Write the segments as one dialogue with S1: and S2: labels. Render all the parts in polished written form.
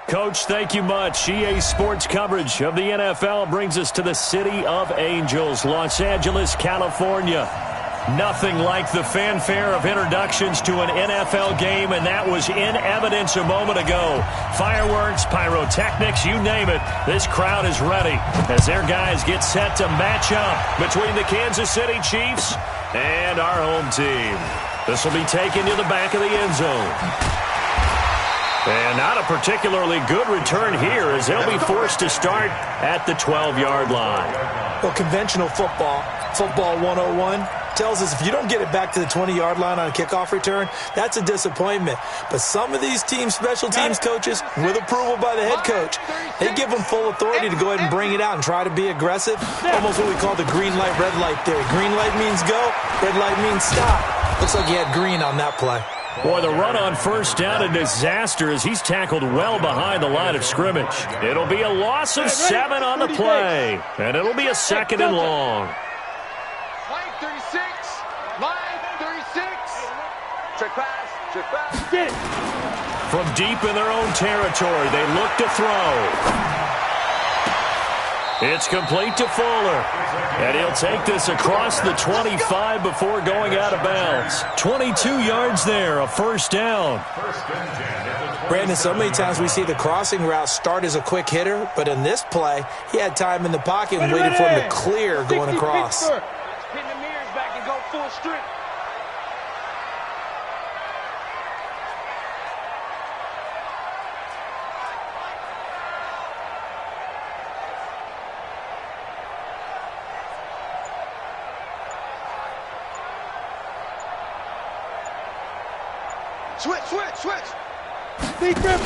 S1: Coach, thank you much. EA Sports coverage of the NFL brings us to the City of Angels, Los Angeles, California. Nothing like the fanfare of introductions to an NFL game, and that was in evidence a moment ago. Fireworks, pyrotechnics, you name it. This crowd is ready as their guys get set to match up between the Kansas City Chiefs and our home team. This will be taken to the back of the end zone. And not a particularly good return here as they'll be forced to start at the 12-yard line.
S2: Well, conventional football 101, tells us if you don't get it back to the 20-yard line on a kickoff return, that's a disappointment. But some of these special teams coaches, with approval by the head coach, they give them full authority to go ahead and bring it out and try to be aggressive. Almost what we call the green light, red light theory. Green light means go, red light means stop. Looks like he had green on that play.
S1: Boy, the run on first down, a disaster as he's tackled well behind the line of scrimmage. It'll be a loss of 7 on the play, and it'll be a 2nd and long.
S3: Line 36. Check pass.
S1: From deep in their own territory, they look to throw. It's complete to Fuller. And he'll take this across the 25 before going out of bounds. 22 yards there, a first down.
S2: Brandon, so many times we see the crossing route start as a quick hitter, but in this play, he had time in the pocket and waited for him to clear going across.
S3: Pin the mirrors back and go full strip. Switch.
S4: Big rip.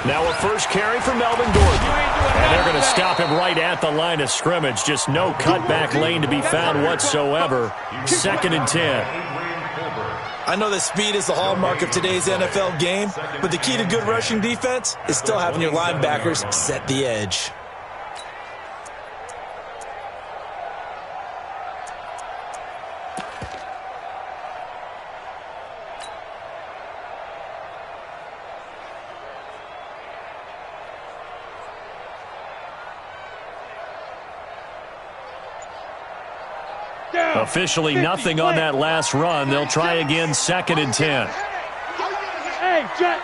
S1: Now a first carry for Melvin Gordon. And they're going to stop him right at the line of scrimmage. Just no cutback lane to be found whatsoever. 2nd and 10.
S2: I know that speed is the hallmark of today's NFL game, but the key to good rushing defense is still having your linebackers set the edge.
S1: Officially nothing on that last run. They'll try again, 2nd and 10.
S4: Hey, Jack.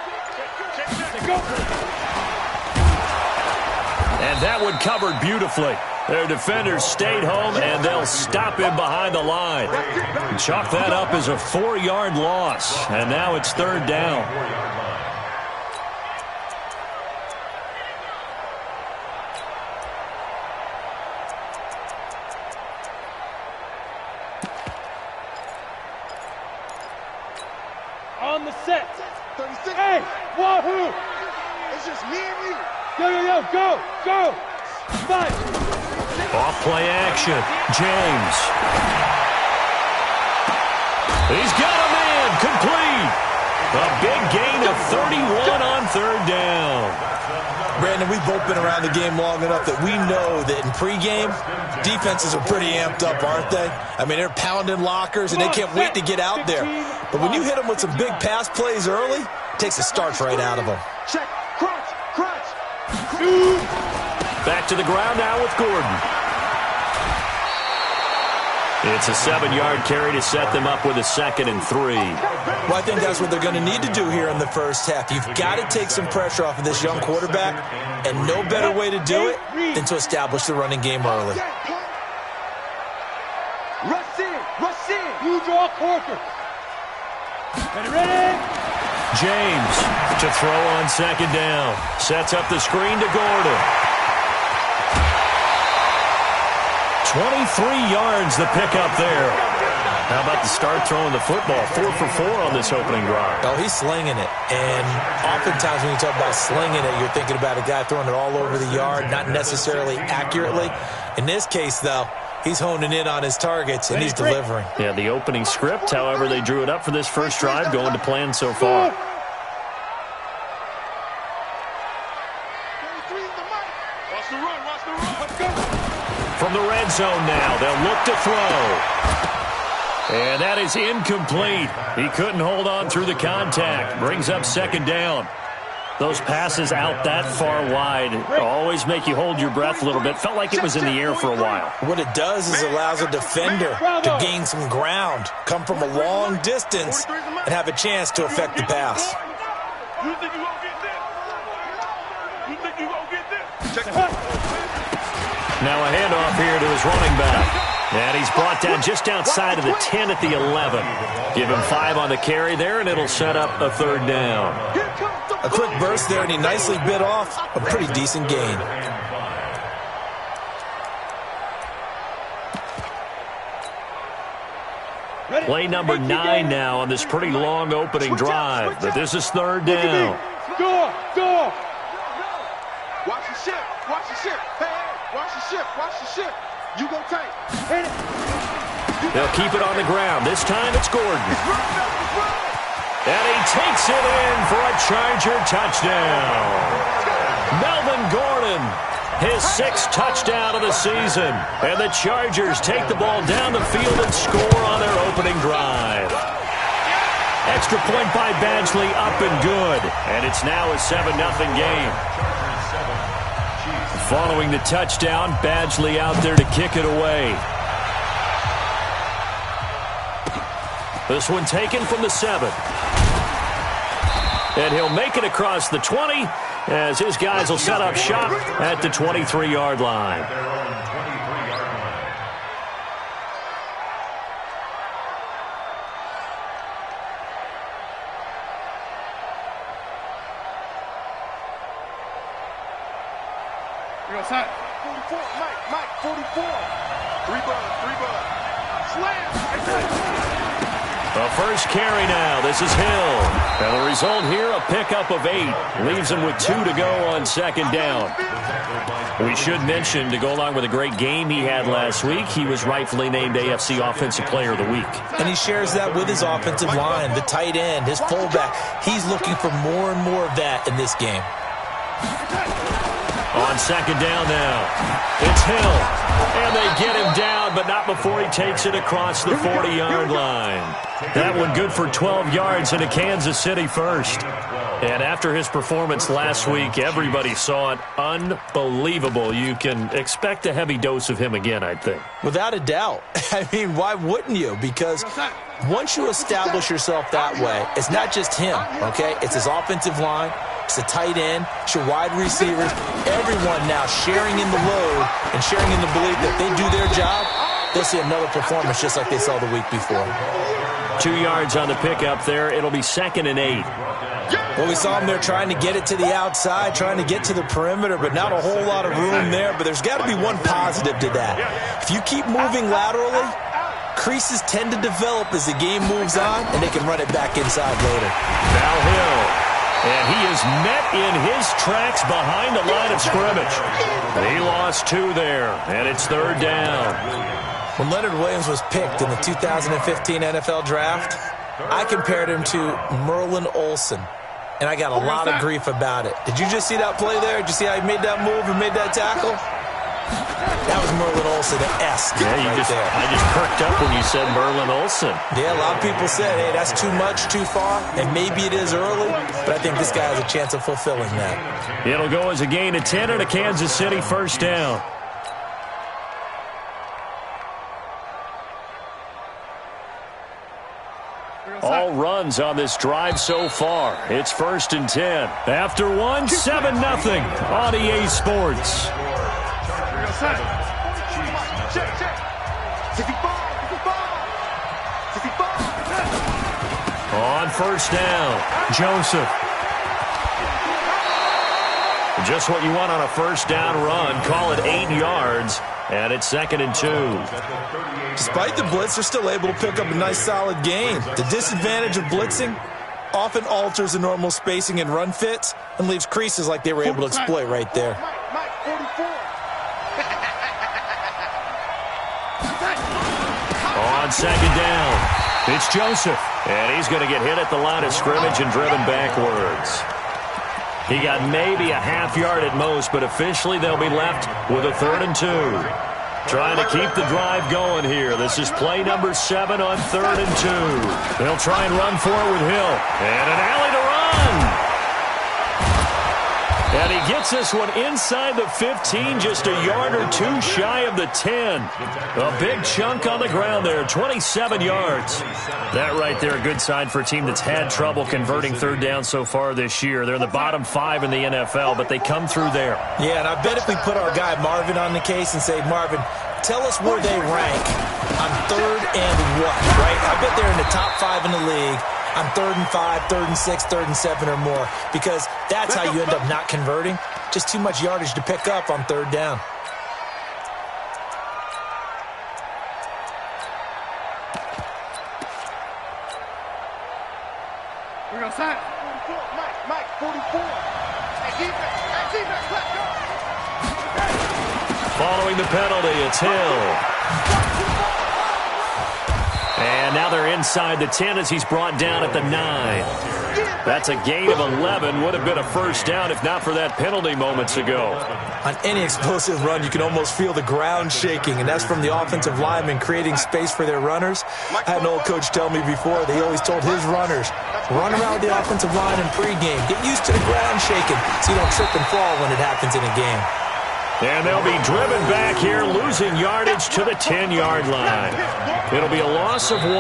S1: And that one covered beautifully. Their defenders stayed home, and they'll stop him behind the line. Chalk that up as a 4-yard loss, and now it's 3rd down.
S4: On the set. 36. Hey, wahoo!
S3: It's just me and you.
S4: Go. 5.
S1: Off play action. James. He's got a man. Complete. A big gain of 31 on 3rd down.
S2: Brandon, we've both been around the game long enough that we know that in pregame, defenses are pretty amped up, aren't they? I mean, they're pounding lockers, and they can't wait to get out there. But when you hit them with some big pass plays early, it takes the starch right out of them.
S3: Check. Crunch.
S1: Back to the ground now with Gordon. It's a 7-yard carry to set them up with a 2nd and 3.
S2: Well, I think that's what they're going to need to do here in the first half. You've got to take some pressure off of this young quarterback, and no better way to do it than to establish the running game early.
S3: Rush in.
S4: You draw Corker. Ready?
S1: James to throw on 2nd down. Sets up the screen to Gordon. 23 yards the pickup there. How about the start throwing the football? 4 for 4 on this opening drive.
S2: Oh, he's slinging it. And oftentimes when you talk about slinging it, you're thinking about a guy throwing it all over the yard, not necessarily accurately. In this case, though, he's honing in on his targets, and he's delivering.
S1: Yeah, the opening script, however they drew it up for this first drive, going to plan so far. From the red zone now, they'll look to throw. And that is incomplete. He couldn't hold on through the contact. Brings up 2nd down. Those passes out that far wide always make you hold your breath a little bit. Felt like it was in the air for a while.
S2: What it does is allows a defender to gain some ground, come from a long distance, and have a chance to affect the pass.
S4: You think you gonna get this? You think you gonna get this?
S1: Now a handoff here to his running back. And he's brought down just outside of the 10 at the 11. Give him 5 on the carry there, and it'll set up a 3rd down.
S2: A quick burst there, and he nicely bit off a pretty decent gain.
S1: Play number 9 now on this pretty long opening drive. But this is 3rd down.
S4: Score!
S3: Watch the ship. Watch the ship. Hey, watch the ship. Watch the ship. You go tank.
S1: They'll keep it on the ground. This time it's Gordon. And he takes it in for a Charger touchdown. Melvin Gordon, his 6th touchdown of the season. And the Chargers take the ball down the field and score on their opening drive. Extra point by Badgley, up and good. And it's now a 7-0 game. Following the touchdown, Badgley out there to kick it away. This one taken from the 7. And he'll make it across the 20 as his guys will set up shop at the 23-yard line.
S4: You're outside.
S3: 44, Mike, 44. 3 bud. Slam.
S1: The first carry now. This is Hill. And the result here, a pickup of 8. Leaves him with 2 to go on 2nd down. We should mention, to go along with a great game he had last week, he was rightfully named AFC Offensive Player of the Week.
S2: And he shares that with his offensive line, the tight end, his fullback. He's looking for more and more of that in this game.
S1: On 2nd down now, it's Hill. And they get him down, but not before he takes it across the 40-yard line. That one good for 12 yards into Kansas City first. And after his performance last week, everybody saw it. Unbelievable. You can expect a heavy dose of him again, I think.
S2: Without a doubt. I mean, why wouldn't you? Because once you establish yourself that way, it's not just him, okay? It's his offensive line. It's the tight end. It's your wide receivers. Everyone now sharing in the load and sharing in the belief that they do their job, they'll see another performance just like they saw the week before.
S1: 2 yards on the pickup there. It'll be 2nd and 8.
S2: Well, we saw him there trying to get it to the outside, trying to get to the perimeter, but not a whole lot of room there. But there's got to be one positive to that. If you keep moving laterally, creases tend to develop as the game moves on, and they can run it back inside later.
S1: Now Hill. And he is met in his tracks behind the line of scrimmage. He lost 2 there, and it's 3rd down.
S2: When Leonard Williams was picked in the 2015 NFL Draft, I compared him to Merlin Olsen, and I got a lot of grief about it. Did you just see that play there? Did you see how he made that move and made that tackle? That was Merlin Olsen-esque right there.
S1: I just perked up when you said Merlin Olsen.
S2: Yeah, a lot of people said, hey, that's too much, too far, and maybe it is early, but I think this guy has a chance of fulfilling that.
S1: It'll go as a gain of 10 and a Kansas City 1st down. All runs on this drive so far. It's 1st and 10. After one, 7-0 on EA Sports. On 1st down, Joseph. Just what you want on a 1st down run. Call it 8 yards, and it's 2nd and 2.
S2: Despite the blitz, they're still able to pick up a nice, solid gain. The disadvantage of blitzing often alters the normal spacing and run fits and leaves creases like they were able to exploit right there.
S1: On 2nd down, it's Joseph. And he's going to get hit at the line of scrimmage and driven backwards. He got maybe a half yard at most, but officially they'll be left with a 3rd and 2. Trying to keep the drive going here. This is play number 7 on 3rd and 2. They'll try and run for it with Hill. And an alley to run. And he gets this one inside the 15, just a yard or two shy of the 10. A big chunk on the ground there, 27 yards. That right there, a good sign for a team that's had trouble converting third down so far this year. They're in the bottom 5 in the NFL, but they come through there.
S2: Yeah, and I bet if we put our guy Marvin on the case and say, Marvin, tell us where they rank on third and what, right? I bet they're in the top 5 in the league on 3rd and 5, 3rd and 6, 3rd and 7 or more, because that's how you end up not converting. Just too much yardage to pick up on third down.
S3: We're going to sign. 44, Mike, 44. Hey, defense, let's go.
S1: Following the penalty, it's Hill. And now they're inside the 10 as he's brought down at the 9. That's a gain of 11. Would have been a first down if not for that penalty moments ago.
S2: On any explosive run, you can almost feel the ground shaking, and that's from the offensive linemen creating space for their runners. I had an old coach tell me before, they always told his runners, run around the offensive line in pregame. Get used to the ground shaking so you don't trip and fall when it happens in a game.
S1: And they'll be driven back here, losing yardage to the 10-yard line. It'll be a loss of 1,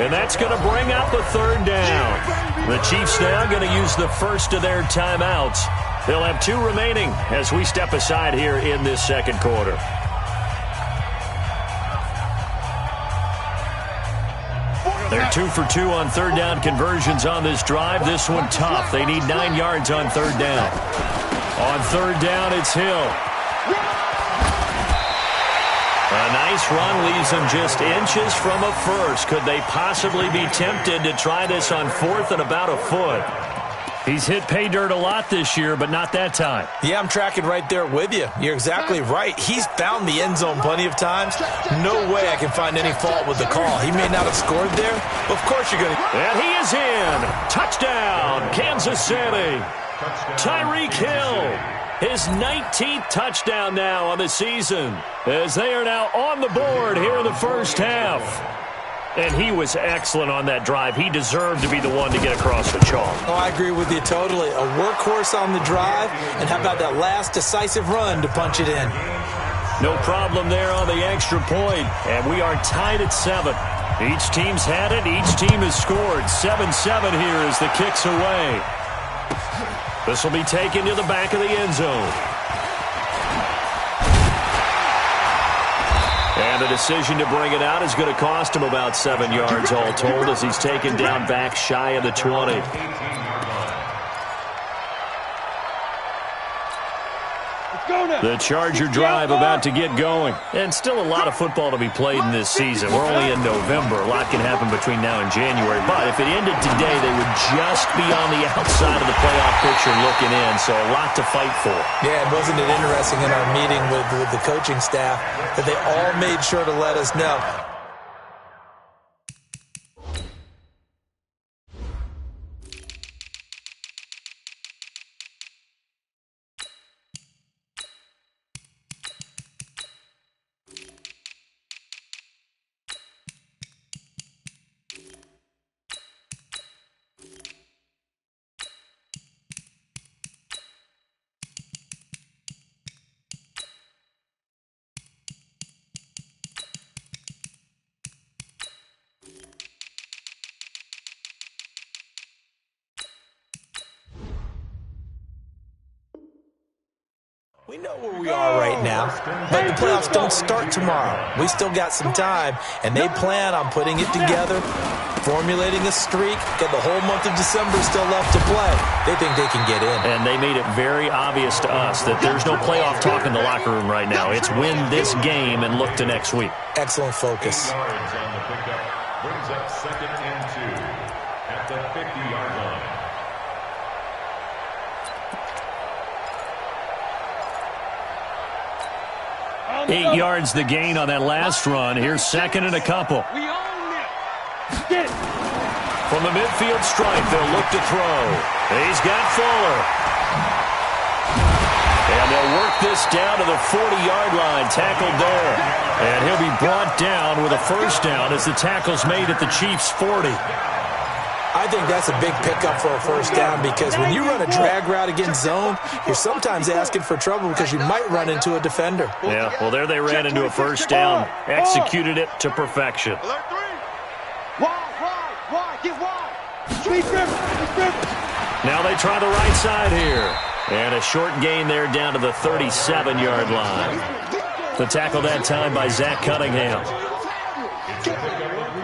S1: and that's going to bring up a third down. The Chiefs now going to use the first of their timeouts. They'll have 2 remaining as we step aside here in this second quarter. They're 2 for 2 on third down conversions on this drive. This one tough. They need 9 yards on third down. On third down, it's Hill. A nice run leaves them just inches from a first. Could they possibly be tempted to try this on 4th and about a foot? He's hit pay dirt a lot this year, but not that time.
S2: Yeah, I'm tracking right there with you. You're exactly right. He's found the end zone plenty of times. No way I can find any fault with the call. He may not have scored there. Of course you're going to.
S1: And he is in. Touchdown, Kansas City. Tyreek Hill. His 19th touchdown now on the season, as they are now on the board here in the first half. And he was excellent on that drive. He deserved to be the one to get across the chalk.
S2: Oh, I agree with you totally. A workhorse on the drive, and how about that last decisive run to punch it in?
S1: No problem there on the extra point, and we are tied at 7. Each team's had it. Each team has scored. 7-7 here as the kick's away. This will be taken to the back of the end zone. And the decision to bring it out is going to cost him about 7 yards all told as he's taken down back shy of the 20. The Charger drive about to get going. And still a lot of football to be played in this season. We're only in November. A lot can happen between now and January. But if it ended today, they would just be on the outside of the playoff picture looking in. So a lot to fight for.
S2: Yeah, and wasn't it interesting in our meeting with the coaching staff that they all made sure to let us know. We know where we are right now, but the playoffs don't start tomorrow. We still got some time, and they plan on putting it together, formulating a streak, got the whole month of December still left to play. They think they can get in.
S1: And they made it very obvious to us that there's no playoff talk in the locker room right now. It's win this game and look to next week.
S2: Excellent focus.
S5: Brings up 2nd and 2 at the 50-yard line.
S1: 8 yards the gain on that last run. Here's 2nd and a couple. From the midfield stripe, they'll look to throw. He's got Fuller. And they'll work this down to the 40-yard line, tackled there. And he'll be brought down with a first down as the tackle's made at the Chiefs' 40.
S2: I think that's a big pickup for a first down because when you run a drag route against zone, you're sometimes asking for trouble because you might run into a defender.
S1: Yeah, well, there they ran into a first down, executed it to perfection.
S3: Wide, get wide.
S1: Now they try the right side here. And a short gain there down to the 37-yard line. The tackle that time by Zach Cunningham.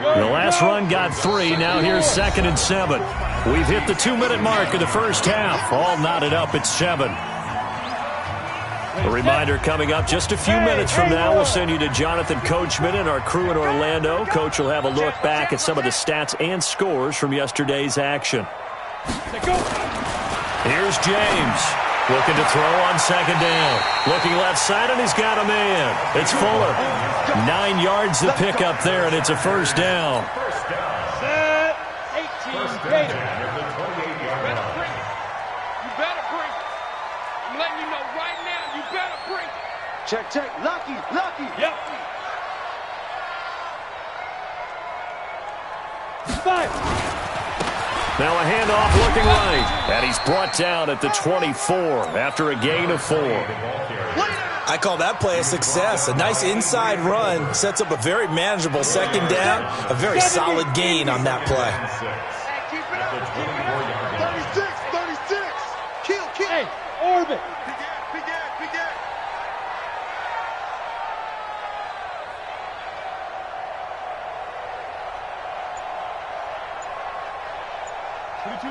S1: The last run got 3. Now here's 2nd and 7. We've hit the 2-minute mark of the first half. All knotted up at 7. A reminder coming up just a few minutes from now. We'll send you to Jonathan Coachman and our crew in Orlando. Coach will have a look back at some of the stats and scores from yesterday's action. Here's James. Looking to throw on 2nd down. Looking left side, and he's got a man. It's Fuller. 9 yards to pick up there, and it's a first down.
S4: Set. 18. You better bring. I'm letting you know right now, you better bring.
S3: Check. Lucky.
S4: Yep. 5.
S1: Now a handoff looking right. And he's brought down at the 24 after a gain of 4.
S2: I call that play a success. A nice inside run sets up a very manageable 2nd down. A very solid gain on that play.
S3: Keep it up. 36. Kill.
S4: Hey, orbit.
S3: Big Ed.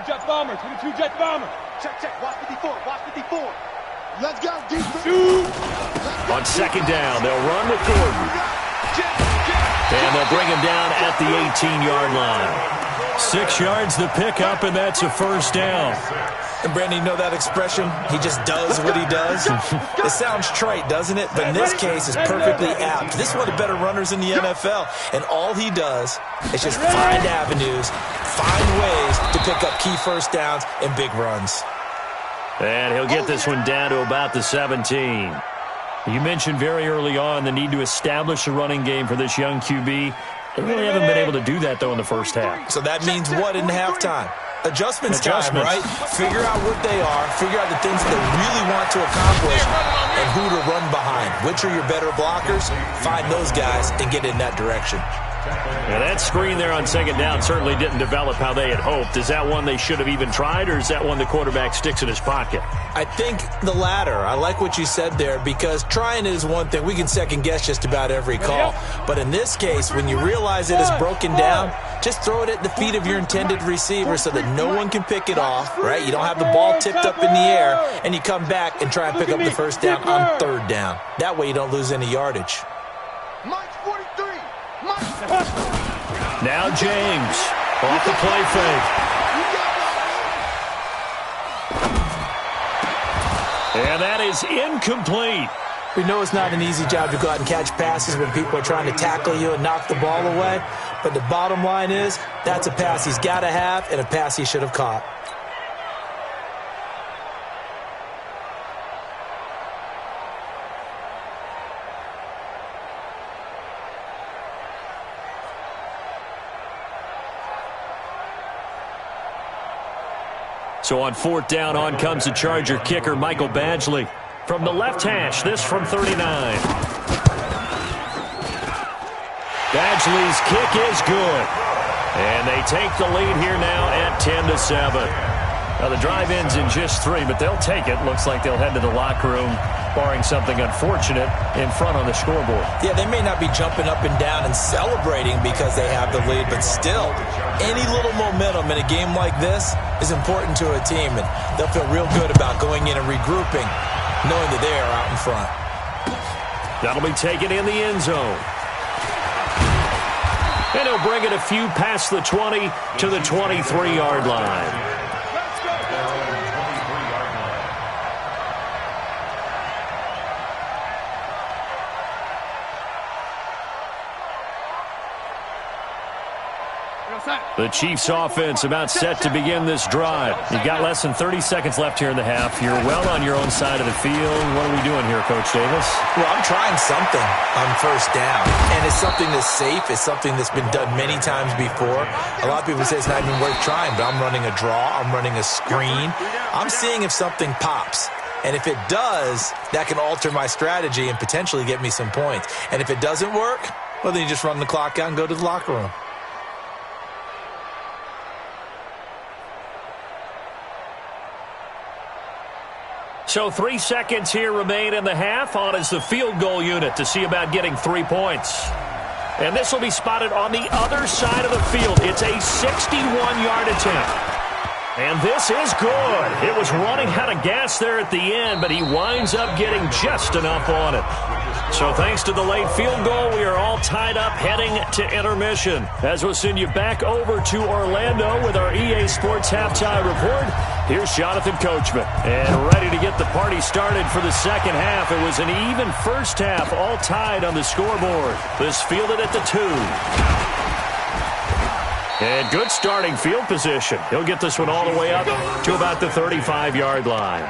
S4: Jet bomber.
S3: Check. Watch 54. Let's go, defense.
S1: On 2nd down, they'll run with Gordon. And they'll bring him down at the 18-yard line. 6 yards to pick up, and that's a first down.
S2: And Brandon, you know that expression? He just does what he does. It sounds trite, doesn't it? But in this case, it's perfectly apt. This is one of the better runners in the NFL. And all he does is just find avenues, find ways to pick up key first downs and big runs.
S1: And he'll get this one down to about the 17. You mentioned very early on the need to establish a running game for this young QB. They really haven't been able to do that, though, in the first half.
S2: So that means what in halftime? Adjustments time, right? Figure out what they are, figure out the things that they really want to accomplish, and who to run behind. Which are your better blockers? Find those guys and get in that direction.
S1: Now that screen there on 2nd down certainly didn't develop how they had hoped. Is that one they should have even tried, or is that one the quarterback sticks in his pocket?
S2: I think the latter. I like what you said there, because trying it is one thing. We can second guess just about every call. But in this case, when you realize it is broken down, just throw it at the feet of your intended receiver so that no one can pick it off, right? You don't have the ball tipped up in the air, and you come back and try and pick up the first down on 3rd down. That way you don't lose any yardage.
S3: Mike 43.
S1: Now James off the play fake. And that is incomplete.
S2: We know it's not an easy job to go out and catch passes when people are trying to tackle you and knock the ball away. But the bottom line is, that's a pass he's got to have and a pass he should have caught.
S1: So on 4th down, on comes the Charger kicker, Michael Badgley. From the left hash, this from 39. Badgley's kick is good. And they take the lead here now at 10-7. Now the drive ends in just 3, but they'll take it. Looks like they'll head to the locker room, barring something unfortunate, in front on the scoreboard.
S2: Yeah, they may not be jumping up and down and celebrating because they have the lead, but still, any little momentum in a game like this is important to a team, and they'll feel real good about going in and regrouping, knowing that they are out in front.
S1: That'll be taken in the end zone. And he'll bring it a few past the 20 to the 23-yard line. The Chiefs offense about set to begin this drive. You've got less than 30 seconds left here in the half. You're well on your own side of the field. What are we doing here, Coach Davis?
S2: Well, I'm trying something on first down, and it's something that's safe. It's something that's been done many times before. A lot of people say it's not even worth trying, but I'm running a draw. I'm running a screen. I'm seeing if something pops. And if it does, that can alter my strategy and potentially get me some points. And if it doesn't work, well, then you just run the clock out and go to the locker room.
S1: So 3 seconds here remain in the half. On is the field goal unit to see about getting 3 points. And this will be spotted on the other side of the field. It's a 61-yard attempt. And this is good. It was running out of gas there at the end, but he winds up getting just enough on it. So thanks to the late field goal, we are all tied up heading to intermission. As we'll send you back over to Orlando with our EA Sports Halftime Report, here's Jonathan Coachman. And ready to get the party started for the second half. It was an even first half, all tied on the scoreboard. This fielded at the 2. And good starting field position. He'll get this one all the way up to about the 35-yard line.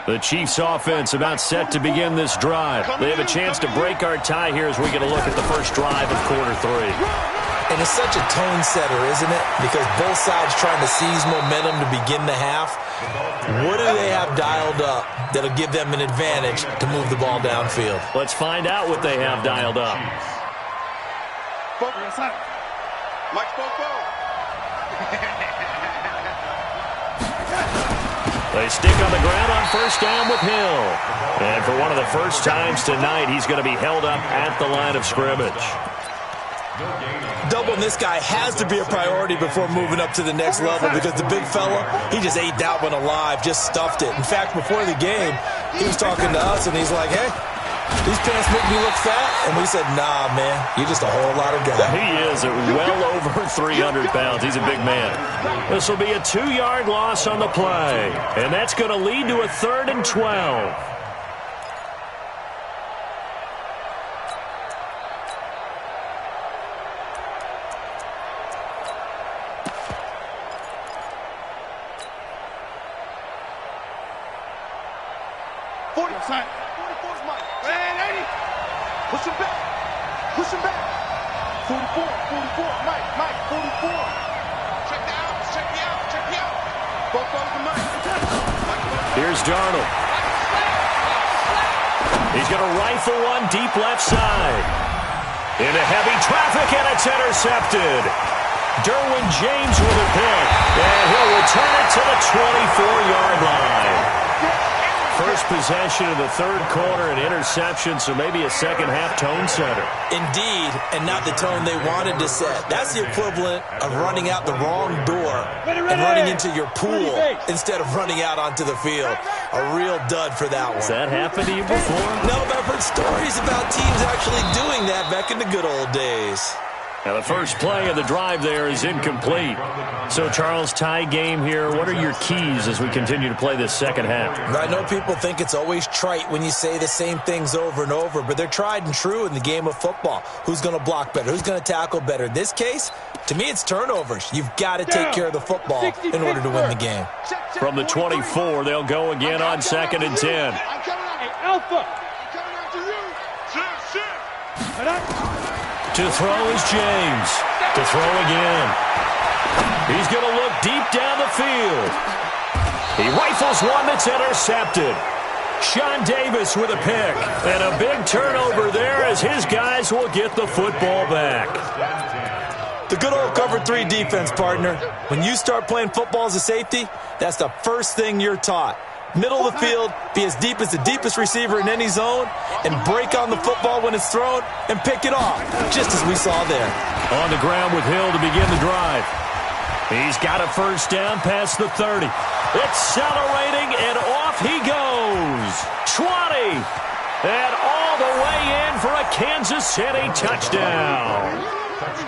S1: The Chiefs offense about set to begin this drive. They have a chance to break our tie here as we get a look at the first drive of quarter 3.
S2: And it's such a tone setter, isn't it? Because both sides trying to seize momentum to begin the half. What do they have dialed up that'll give them an advantage to move the ball downfield?
S1: Let's find out what they have dialed up.
S3: Mike Popo.
S1: They stick on the ground on first down with Hill. And for one of the first times tonight, he's going to be held up at the line of scrimmage.
S2: Doubling this guy has to be a priority before moving up to the next level because the big fella, he just ate that one alive, just stuffed it. In fact, before the game, he was talking to us, and he's like, hey, these pants make me look fat. And we said, nah, man, you're just a whole lot of guy.
S1: He is well over 300 pounds. He's a big man. This will be a 2-yard loss on the play. And that's going to lead to a 3rd and 12.
S3: Push him back. Push him back. 44, 44. Mike, 44. Check the outs. Check the out. Check the out. Both over to Mike.
S1: Here's Darnold. He's going to rifle one deep left side. Into heavy traffic, and it's intercepted. Derwin James with a pick. And he'll return it to the 24-yard line. First possession of the third quarter, an interception, so maybe a second-half tone setter.
S2: Indeed, and not the tone they wanted to set. That's the equivalent of running out the wrong door and running into your pool instead of running out onto the field. A real dud for that one.
S1: Has that happened to you before?
S2: No, but I've heard stories about teams actually doing that back in the good old days.
S1: Now, the first play of the drive there is incomplete. So, Charles, tie game here. What are your keys as we continue to play this second half?
S2: I know people think it's always trite when you say the same things over and over, but they're tried and true in the game of football. Who's going to block better? Who's going to tackle better? In this case, to me, it's turnovers. You've got to take care of the football in order to win the game.
S1: From the 24, they'll go again on 2nd and 10.
S4: Alpha.
S1: To throw is James. To throw again. He's going to look deep down the field. He rifles one that's intercepted. Sean Davis with a pick. And a big turnover there as his guys will get the football back.
S2: The good old cover 3 defense, partner. When you start playing football as a safety, that's the first thing you're taught. Middle of the field, be as deep as the deepest receiver in any zone, and break on the football when it's thrown and pick it off, just as we saw there.
S1: On the ground with Hill to begin the drive. He's got a first down past the 30. Accelerating, and off he goes. 20. And all the way in for a Kansas City touchdown.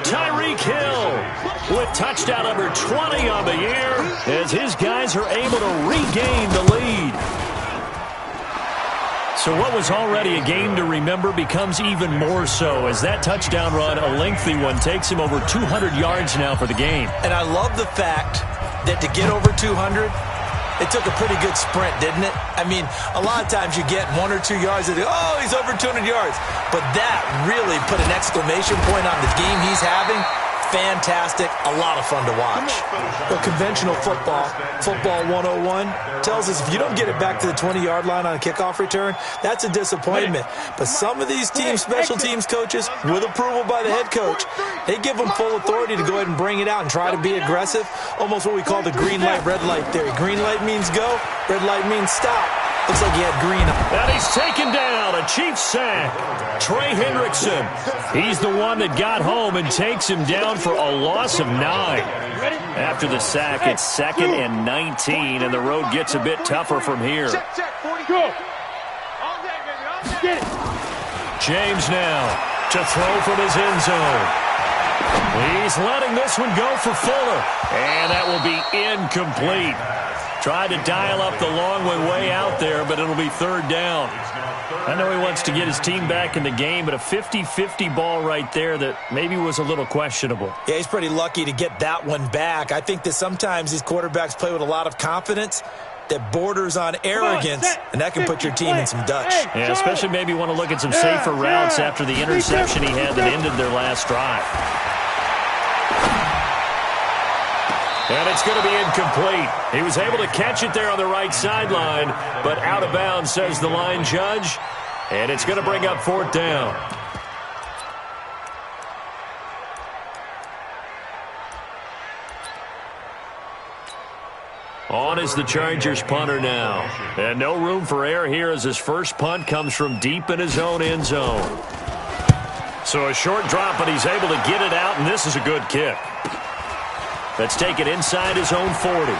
S1: Tyreek Hill with touchdown number 20 on the year as his guys are able to regain the lead. So what was already a game to remember becomes even more so as that touchdown run, a lengthy one, takes him over 200 yards now for the game.
S2: And I love the fact that to get over 200, it took a pretty good sprint, didn't it? I mean, a lot of times you get 1 or 2 yards and oh, he's over 200 yards. But that really put an exclamation point on the game he's having. Fantastic, a lot of fun to watch. But conventional football 101, tells us if you don't get it back to the 20-yard line on a kickoff return, that's a disappointment. But some of these teams, special teams coaches, with approval by the head coach, they give them full authority to go ahead and bring it out and try to be aggressive, almost what we call the green light, red light theory. Green light means go, red light means stop. Looks like he had green on.
S1: And he's taken down, a Chiefs sack. Trey Hendrickson, he's the one that got home and takes him down for a loss of 9. After the sack, it's 2nd and 19, and the road gets a bit tougher from here. James now to throw from his end zone. He's letting this one go for Fuller, and that will be incomplete. Tried to dial up the long one way out there, but it'll be 3rd down. I know he wants to get his team back in the game, but a 50-50 ball right there that maybe was a little questionable.
S2: Yeah, he's pretty lucky to get that one back. I think that sometimes these quarterbacks play with a lot of confidence that borders on arrogance, and that can put your team in some Dutch.
S1: Yeah, especially maybe want to look at some safer routes after the interception he had that ended their last drive. And it's going to be incomplete. He was able to catch it there on the right sideline, but out of bounds, says the line judge. And it's going to bring up 4th down. On is the Chargers punter now. And no room for error here as his first punt comes from deep in his own end zone. So a short drop, but he's able to get it out, and this is a good kick. Let's take it inside his own 40.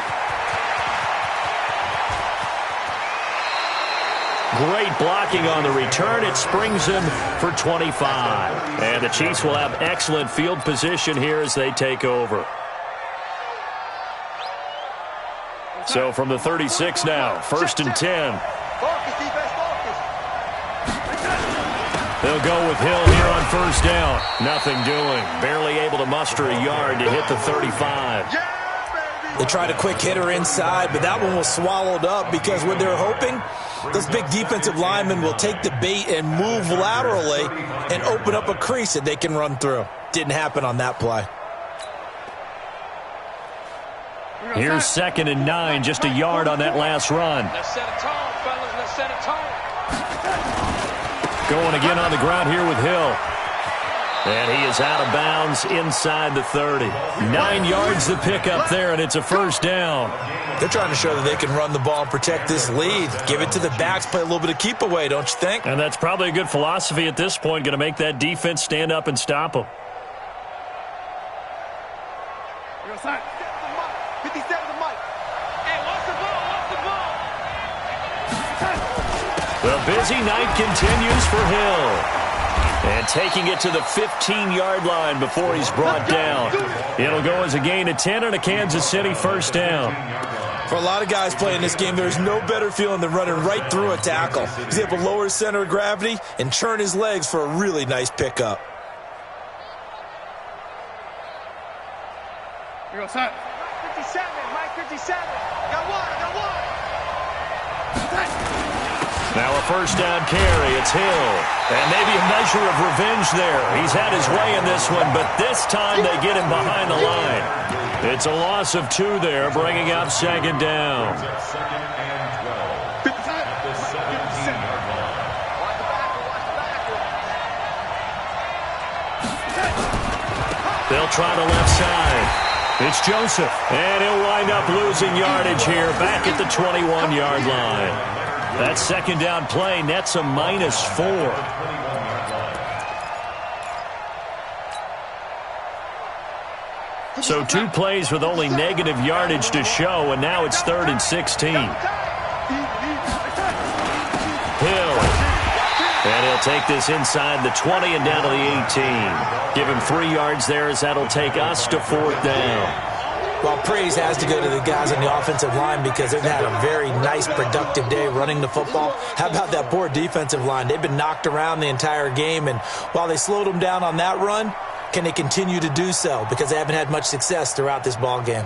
S1: Great blocking on the return. It springs him for 25. And the Chiefs will have excellent field position here as they take over. So from the 36 now, 1st and 10. They'll go with Hill here on 1st down. Nothing doing. Barely able to muster a yard to hit the 35.
S2: They tried a quick hitter inside, but that one was swallowed up because what they're hoping, those big defensive linemen will take the bait and move laterally and open up a crease that they can run through. Didn't happen on that play.
S1: Here's 2nd and 9, just a yard on that last run.
S4: Let's set a tone, fellas. Let's set a tone.
S1: Going again on the ground here with Hill. And he is out of bounds inside the 30. 9 yards to pick up there, and it's a 1st down.
S2: They're trying to show that they can run the ball and protect this lead. Give it to the backs, play a little bit of keep away, don't you think?
S1: And that's probably a good philosophy at this point, going to make that defense stand up and stop them. The busy night continues for Hill. And taking it to the 15-yard line before he's brought down. It'll go as a gain of 10 and a Kansas City 1st down.
S2: For a lot of guys playing this game, there's no better feeling than running right through a tackle. He's able to lower his center of gravity and turn his legs for a really nice pickup.
S3: Here goes, son. 57, Mike 57. Got one.
S1: Now a 1st down carry. It's Hill. And maybe a measure of revenge there. He's had his way in this one, but this time they get him behind the line. It's a loss of 2 there, bringing up 2nd down. They'll try the left side. It's Joseph. And he'll wind up losing yardage here back at the 21-yard line. That 2nd down play nets a -4. So 2 plays with only negative yardage to show, and now it's 3rd and 16. Hill. And They'll take this inside the 20 and down to the 18. Give him 3 yards there as that'll take us to 4th down.
S2: Well, praise has to go to the guys on the offensive line because they've had a very nice, productive day running the football. How about that poor defensive line? They've been knocked around the entire game, and while they slowed them down on that run, can they continue to do so? Because they haven't had much success throughout this ball game.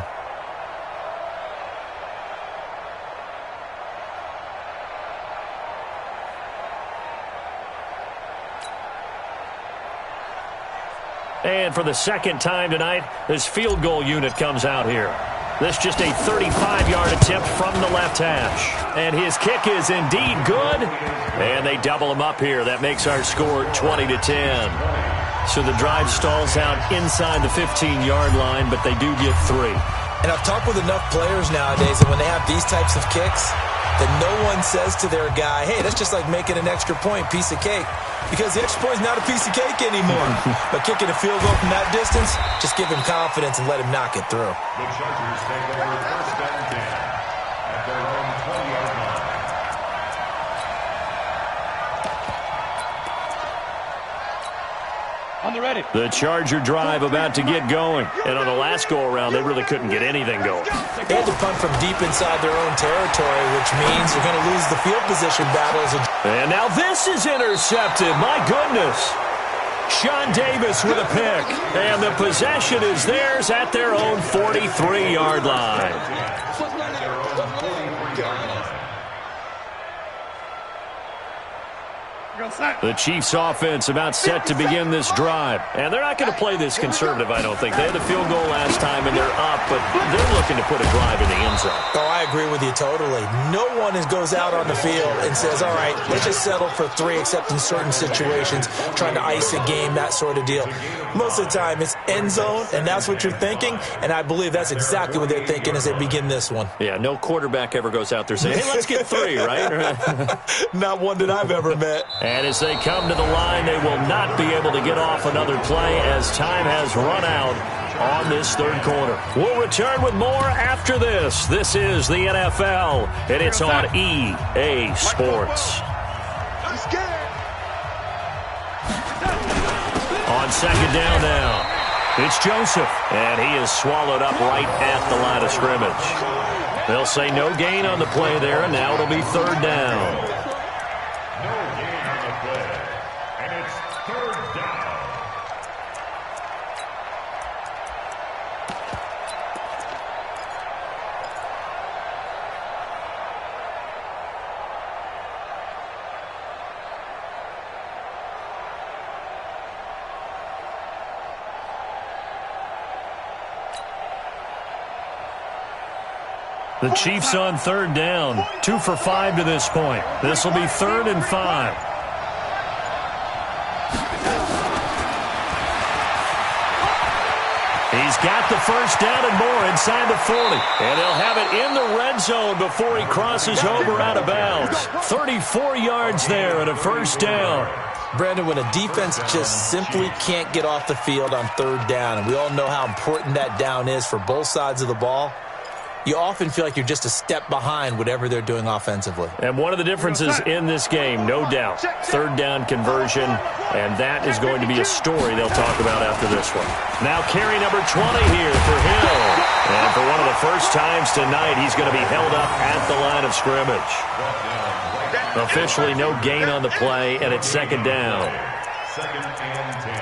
S1: And for the second time tonight, this field goal unit comes out here. This just a 35-yard attempt from the left hash. And his kick is indeed good. And they double him up here. That makes our score 20-10. So the drive stalls out inside the 15-yard line, but they do get 3.
S2: And I've talked with enough players nowadays that when they have these types of kicks, that no one says to their guy, hey, that's just like making an extra point, piece of cake. Because the extra point is not a piece of cake anymore. But kicking a field goal from that distance, just give him confidence and let him knock it through.
S5: The Chargers take over 1st and 10 at their own 20-yard line.
S4: On the ready.
S1: The Charger drive about to get going. And on the last go-around, they really couldn't get anything going.
S2: They had to punt from deep inside their own territory, which means they're going to lose the field position battles.
S1: And now this is intercepted. My goodness. Sean Davis with a pick. And the possession is theirs at their own 43-yard line. The Chiefs offense about set to begin this drive. And they're not going to play this conservative, I don't think. They had the field goal last time, and they're up, but they're looking to put a drive in the end zone.
S2: Oh, I agree with you totally. No one goes out on the field and says, all right, let's just settle for 3, except in certain situations, trying to ice a game, that sort of deal. Most of the time, it's end zone, and that's what you're thinking, and I believe that's exactly what they're thinking as they begin this one.
S1: Yeah, no quarterback ever goes out there saying, hey, let's get 3, right?
S2: Not one that I've ever met.
S1: And as they come to the line, they will not be able to get off another play as time has run out on this 3rd quarter. We'll return with more after this. This is the NFL, and it's on EA Sports. On 2nd down now, it's Joseph, and he is swallowed up right at the line of scrimmage. They'll say no gain on the play there, and now it'll be 3rd down. The Chiefs on 3rd down, 2 for 5 to this point. This will be 3rd and 5. He's got the 1st down and more inside the 40. And they'll have it in the red zone before he crosses over out of bounds. 34 yards there and a 1st down.
S2: Brandon, when a defense just simply can't get off the field on 3rd down, and we all know how important that down is for both sides of the ball, you often feel like you're just a step behind whatever they're doing offensively.
S1: And one of the differences in this game, no doubt, 3rd down conversion, and that is going to be a story they'll talk about after this one. Now carry number 20 here for Hill. And for one of the first times tonight, he's going to be held up at the line of scrimmage. Officially no gain on the play, and it's 2nd down.
S5: 2nd and 10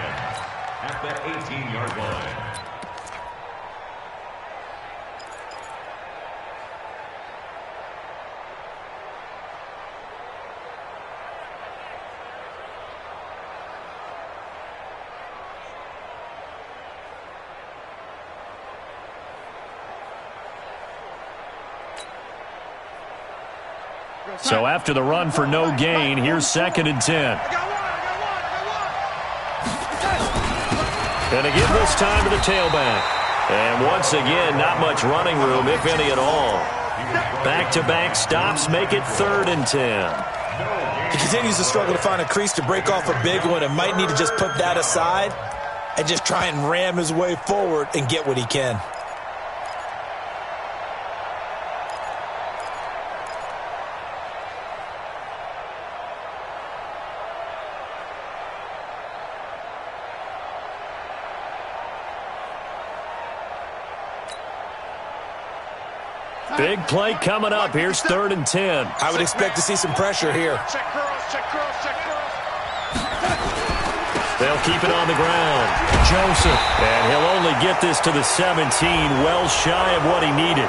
S5: at the 18-yard line.
S1: So after the run for no gain, here's 2nd and 10. And again this time to the tailback. And once again, not much running room, if any at all. Back-to-back stops make it 3rd and 10.
S2: He continues to struggle to find a crease to break off a big one and might need to just put that aside and just try and ram his way forward and get what he can.
S1: Big play coming up. Here's 3rd and 10.
S2: I would expect to see some pressure here.
S3: Check girls, check girls, check girls.
S1: They'll keep it on the ground. Joseph. And he'll only get this to the 17, well shy of what he needed.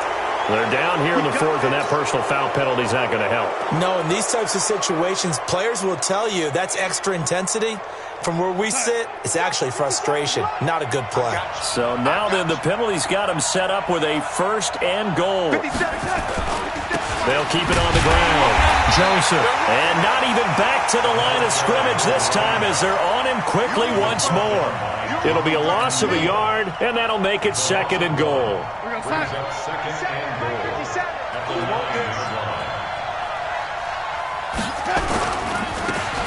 S1: They're down here in the 4th, and that personal foul penalty is not going to help.
S2: No, in these types of situations, players will tell you that's extra intensity. From where we sit, it's actually frustration, not a good play.
S1: So now then, the penalty's got him set up with a 1st and goal. They'll keep it on the ground. Joseph. And not even back to the line of scrimmage this time as they're on him quickly once more. It'll be a loss of a yard, and that'll make it 2nd and goal.
S5: Brings up 2nd and goal at the 1-yard line.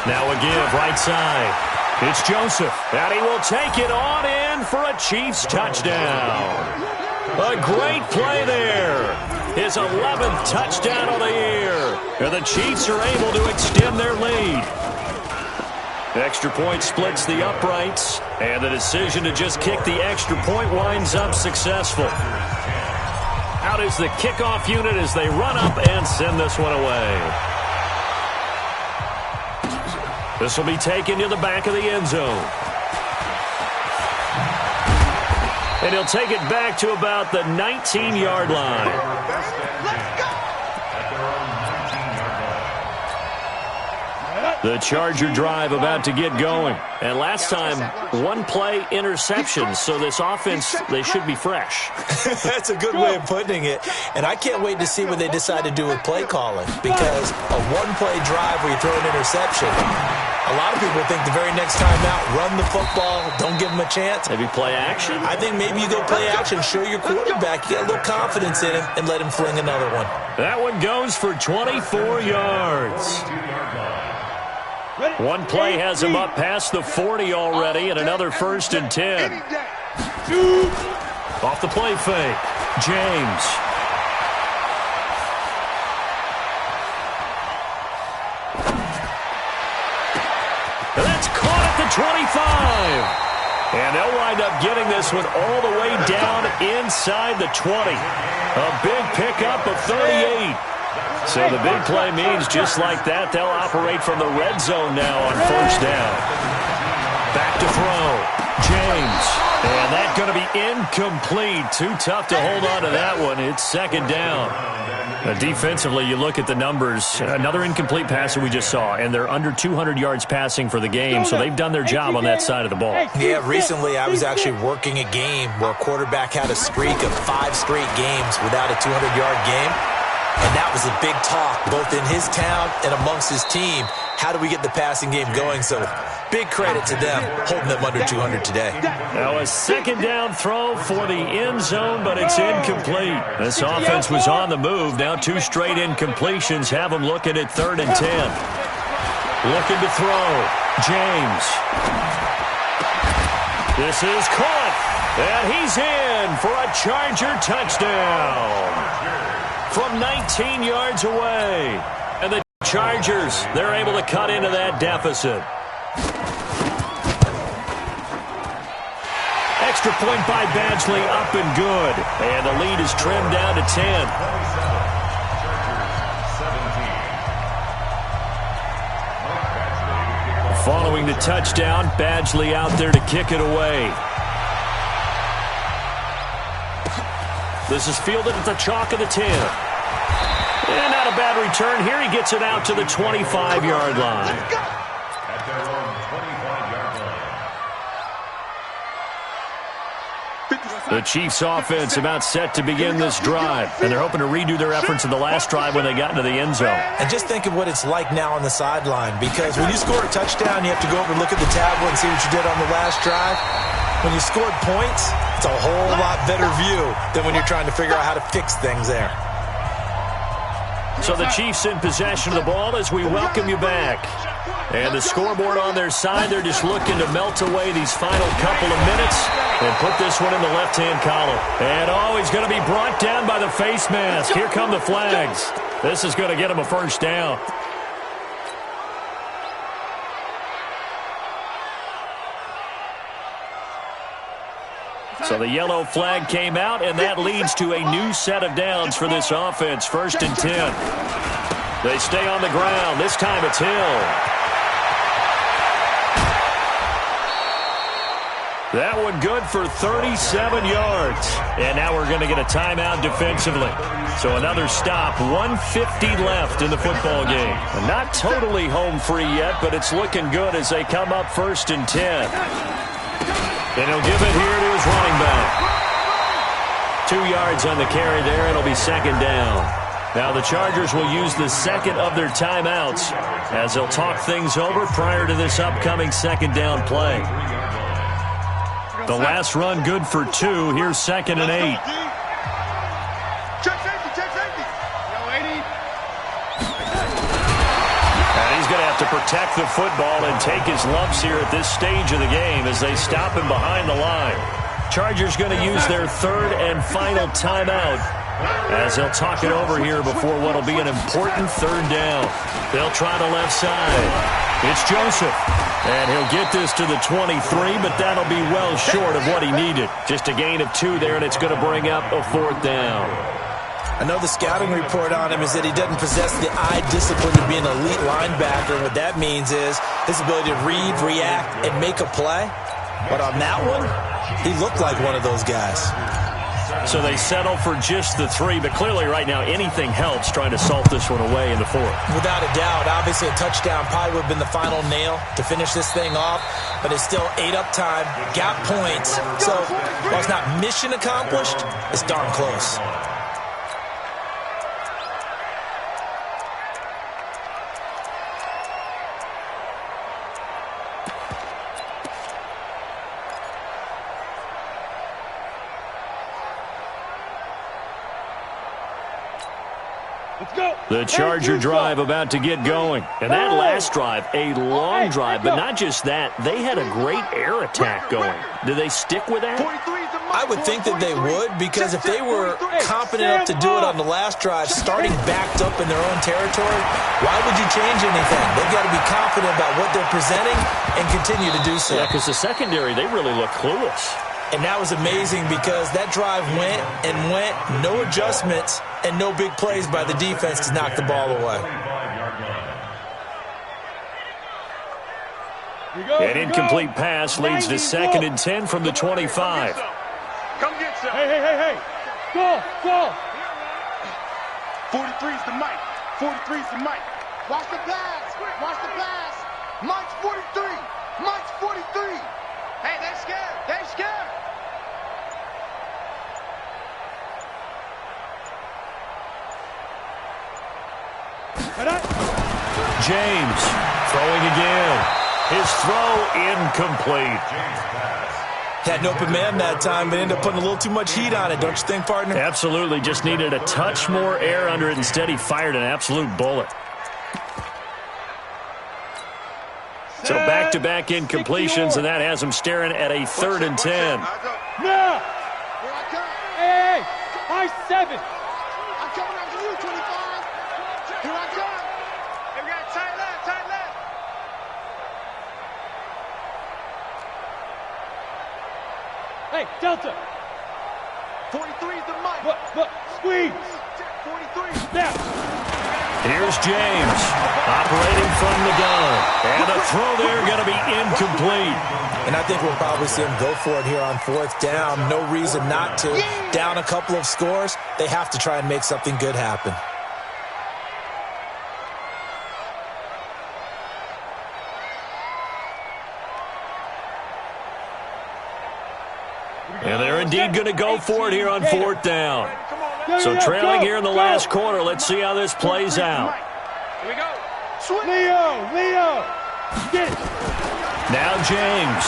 S1: Now a give right side. It's Joseph, and he will take it on in for a Chiefs touchdown. A great play there. His 11th touchdown of the year. And the Chiefs are able to extend their lead. Extra point splits the uprights, and the decision to just kick the extra point winds up successful. Out is the kickoff unit as they run up and send this one away. This will be taken to the back of the end zone. And he'll take it back to about the 19-yard line. The Charger drive about to get going. And last time, 1-play interception. So this offense, they should be fresh.
S2: That's a good way of putting it. And I can't wait to see what they decide to do with play calling. Because a 1-play drive where you throw an interception, a lot of people think the very next time out, run the football, don't give them a chance.
S1: Maybe play action?
S2: I think maybe you go play action, show your quarterback, you got a little confidence in him, and let him fling another one.
S1: That one goes for 24 yards. One play has him up past the 40 already, and another 1st and 10. Off the play fake, James. That's caught at the 25. And they'll wind up getting this one all the way down inside the 20. A big pickup of 38. So the big play means just like that, they'll operate from the red zone now on 1st down. Back to throw. James. And that's going to be incomplete. Too tough to hold on to that one. It's 2nd down. Defensively, you look at the numbers. Another incomplete passer we just saw, and they're under 200 yards passing for the game, so they've done their job on that side of the ball.
S2: Yeah, recently I was actually working a game where a quarterback had a streak of 5 straight games without a 200-yard game. And that was a big talk, both in his town and amongst his team. How do we get the passing game going? So big credit to them, holding them under 200 today.
S1: Now a 2nd down throw for the end zone, but it's incomplete. This offense was on the move. Now 2 straight incompletions have them looking at 3rd and 10. Looking to throw. James. This is caught. And he's in for a Charger touchdown. From 19 yards away. And the Chargers, they're able to cut into that deficit. Extra point by Badgley, up and good. And the lead is trimmed down to 10. Following the touchdown, Badgley out there to kick it away. This is fielded at the chalk of the 10. And not a bad return. Here he gets it out to the 25-yard line.
S5: At their own 25-yard line.
S1: The Chiefs offense about set to begin this drive. And they're hoping to redo their efforts in the last drive when they got into the end zone.
S2: And just think of what it's like now on the sideline. Because when you score a touchdown, you have to go over and look at the tablet and see what you did on the last drive. When you scored points, it's a whole lot better view than when you're trying to figure out how to fix things there.
S1: So the Chiefs in possession of the ball as we welcome you back. And the scoreboard on their side, they're just looking to melt away these final couple of minutes and put this one in the left-hand column. And he's going to be brought down by the face mask. Here come the flags. This is going to get him a 1st down. So the yellow flag came out, and that leads to a new set of downs for this offense. 1st and 10. They stay on the ground. This time it's Hill. That one good for 37 yards. And now we're going to get a timeout defensively. So another stop, 1:50 left in the football game. Not totally home free yet, but it's looking good as they come up 1st and 10. And he'll give it here to his running back. 2 yards on the carry there. It'll be 2nd down. Now the Chargers will use the second of their timeouts as they'll talk things over prior to this upcoming 2nd down play. The last run good for 2. Here's 2nd and 8.
S3: Check safety, check safety.
S1: And he's going to have to protect the football and take his lumps here at this stage of the game as they stop him behind the line. Chargers going to use their 3rd and final timeout as they'll talk it over here before what will be an important 3rd down. They'll try the left side. It's Joseph. And he'll get this to the 23, but that'll be well short of what he needed. Just a gain of 2 there, and it's going to bring up a 4th down.
S2: I know the scouting report on him is that he doesn't possess the eye discipline to be an elite linebacker. And what that means is his ability to read, react, and make a play. But on that one, he looked like one of those guys.
S1: So they settle for just the 3, but clearly right now anything helps trying to salt this one away in the 4th.
S2: Without a doubt, obviously a touchdown probably would have been the final nail to finish this thing off, but it's still ate up time, got points. So while it's not mission accomplished, it's darn close.
S1: The Charger drive about to get going. And that last drive, a long drive, but not just that. They had a great air attack going. Do they stick with that?
S2: I would think that they would, because if they were confident enough to do it on the last drive, starting backed up in their own territory, why would you change anything? They've got to be confident about what they're presenting and continue to do so.
S1: Yeah, because the secondary, they really look clueless.
S2: And that was amazing because that drive went and went, no adjustments, and no big plays by the defense to knock the ball away.
S1: An incomplete pass leads to 2nd and 10 from the 25.
S3: Come get some.
S4: Hey. Go.
S3: 43's the mic. 43's the mic. Watch the pass. Watch the pass. Mike's 43. Mike's 43. Hey, they're scared. They're scared.
S1: James throwing again. His throw incomplete.
S2: Had an open man that time, but ended up putting a little too much heat on it, don't you think, partner?
S1: Absolutely. Just needed a touch more air under it. Instead, he fired an absolute bullet. So back-to-back incompletions, and that has him staring at a 3rd and 10.
S4: Now! Hey! High 7!
S3: I'm coming after you, 25. Here I come. Hey, we got tight left, tight left.
S4: Hey, Delta!
S3: 43's the mic.
S4: Look, squeeze!
S3: 43.
S4: Now!
S1: Here's James operating from the gun. And a throw there going to be incomplete.
S2: And I think we'll probably see him go for it here on 4th down. No reason not to. Down a couple of scores, they have to try and make something good happen.
S1: And they're indeed going to go for it here on 4th down. So trailing here in the last quarter. Let's see how this plays out.
S3: Here we go.
S4: Leo! Get it!
S1: Now James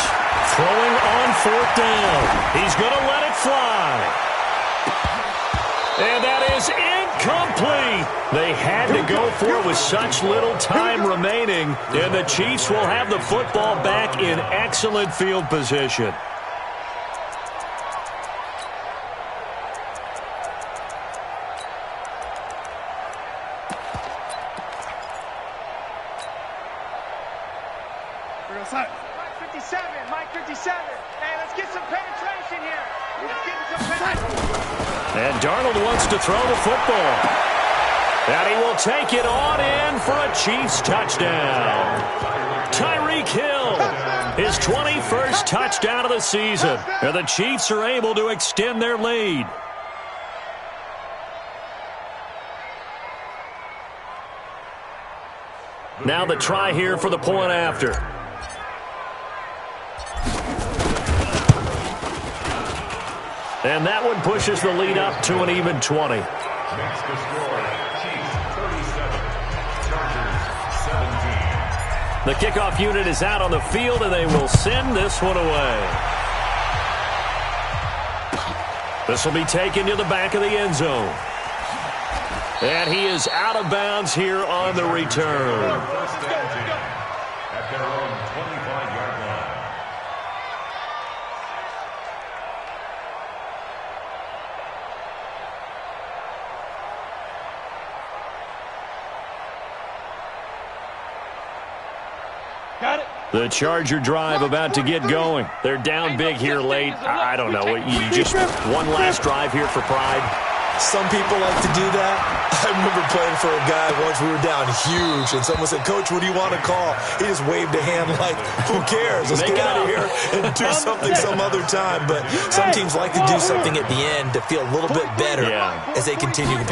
S1: throwing on 4th down. He's going to let it fly. And that is incomplete. They had to go for it with such little time remaining. And the Chiefs will have the football back in excellent field position.
S3: 57, Mike 57. Hey, let's get some penetration here. Let's get some penetration.
S1: And Darnold wants to throw the football. And he will take it on in for a Chiefs touchdown. Tyreek Hill, his 21st touchdown of the season. And the Chiefs are able to extend their lead. Now the try here for the point after. And that one pushes the lead up to an even 20.
S5: Makes the score, Chiefs 37, Chargers 17.
S1: The kickoff unit is out on the field, and they will send this one away. This will be taken to the back of the end zone. And he is out of bounds here on the return.
S5: First and 10 at their own 25-yard line.
S3: Got it.
S1: The Charger drive about to get going. They're down big here late. I don't know. You just one last drive here for pride.
S2: Some people like to do that. I remember playing for a guy once. We were down huge, and someone said, "Coach, what do you want to call?" He just waved a hand like, "Who cares? Let's get out of here and do something some other time." But some teams like to do something at the end to feel a little bit better as they continue to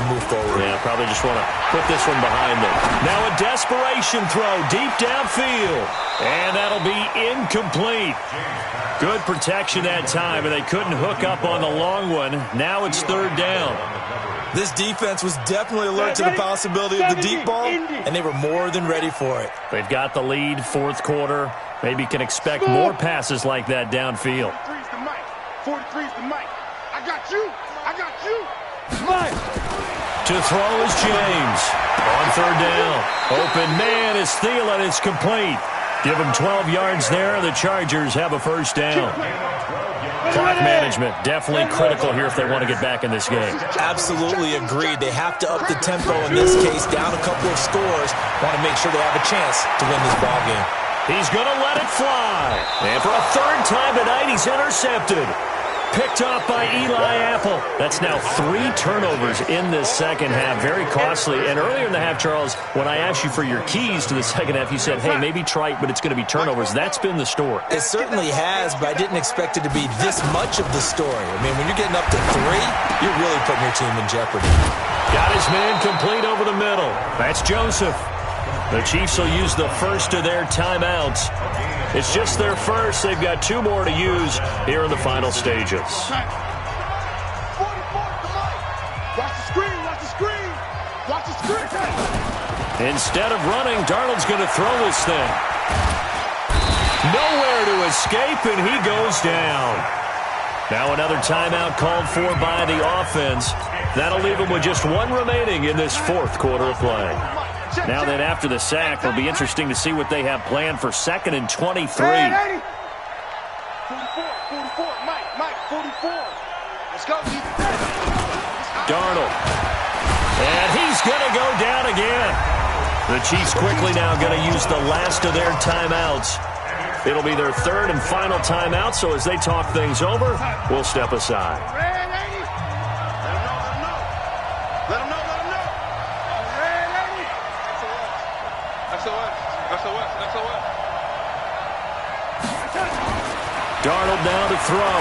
S2: move forward.
S1: Yeah, probably just want to put this one behind them. Now a desperation throw deep downfield, and that'll be incomplete. Good protection that time, and they couldn't hook up on the long one. Now it's third down.
S2: This defense was definitely alert to the possibility of the deep ball, and they were more than ready for it.
S1: They've got the lead, fourth quarter. Maybe can expect more passes like that downfield.
S3: 43's the mic. 43's the mic. I got you. I got you.
S1: Mike. To throw is James. On third down. Open man is Thielen. It's complete. Give him 12 yards there. The Chargers have a first down. Clock management definitely critical here if they want to get back in this game.
S2: Absolutely agreed. They have to up the tempo in this case, down a couple of scores. Want to make sure they have a chance to win this ball game.
S1: He's going to let it fly. And for a third time tonight, he's intercepted. Picked off by Eli Apple. That's now 3 turnovers in this second half. Very costly. And earlier in the half, Charles, when I asked you for your keys to the second half, you said, hey, maybe trite, but it's going to be turnovers. That's been the story.
S2: It certainly has, but I didn't expect it to be this much of the story. I mean, when you're getting up to 3, you're really putting your team in jeopardy.
S1: Got his man complete over the middle. That's Joseph. The Chiefs will use the first of their timeouts. It's just their first. They've got 2 more to use here in the final stages.
S3: 44's the mic. Watch the screen. Watch the screen. Watch the screen.
S1: Instead of running, Darnold's going to throw this thing. Nowhere to escape, and he goes down. Now another timeout called for by the offense. That'll leave him with just 1 remaining in this fourth quarter of play. Now then, after the sack, it'll be interesting to see what they have planned for 2nd and 23.
S3: 44, Mike, 44. Let's go.
S1: Darnold. And he's going to go down again. The Chiefs quickly now going to use the last of their timeouts. It'll be their 3rd and final timeout, so as they talk things over, we'll step aside.
S3: Red 80. Let him know. Red 80. SOS.
S1: Darnold now to throw.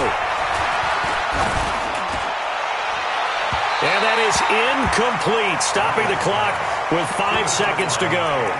S1: And that is incomplete, stopping the clock with 5 seconds to go.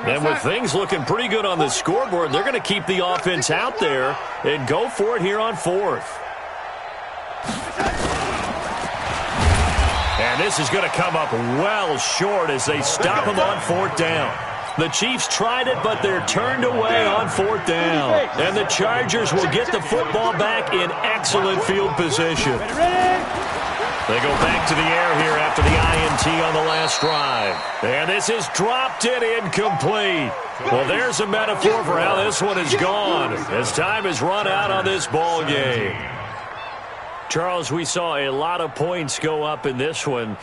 S1: And with things looking pretty good on the scoreboard, they're going to keep the offense out there and go for it here on 4th. And this is going to come up well short as they stop him on 4th down. The Chiefs tried it, but they're turned away on 4th down. And the Chargers will get the football back in excellent field position. They go back to the air here after the INT on the last drive. And this is dropped it incomplete. Well, there's a metaphor for how this one is gone as time has run out on this ball game. Charles, we saw a lot of points go up in this one.